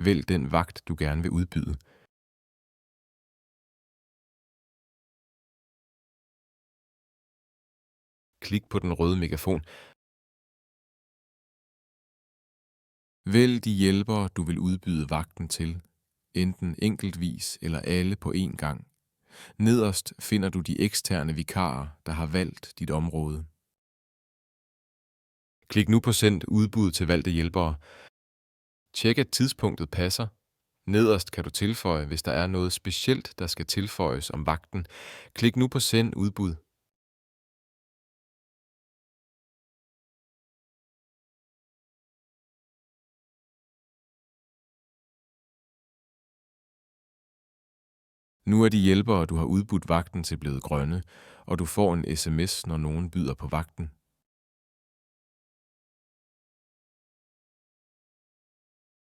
Vælg den vagt, du gerne vil udbyde. Klik på den røde megafon. Vælg de hjælpere, du vil udbyde vagten til, enten enkeltvis eller alle på én gang. Nederst finder du de eksterne vikarer, der har valgt dit område. Klik nu på Send udbud til valgte hjælpere. Tjek, at tidspunktet passer. Nederst kan du tilføje, hvis der er noget specielt, der skal tilføjes om vagten. Klik nu på Send udbud. Nu er de hjælpere, du har udbudt vagten til, blevet grønne, og du får en sms, når nogen byder på vagten.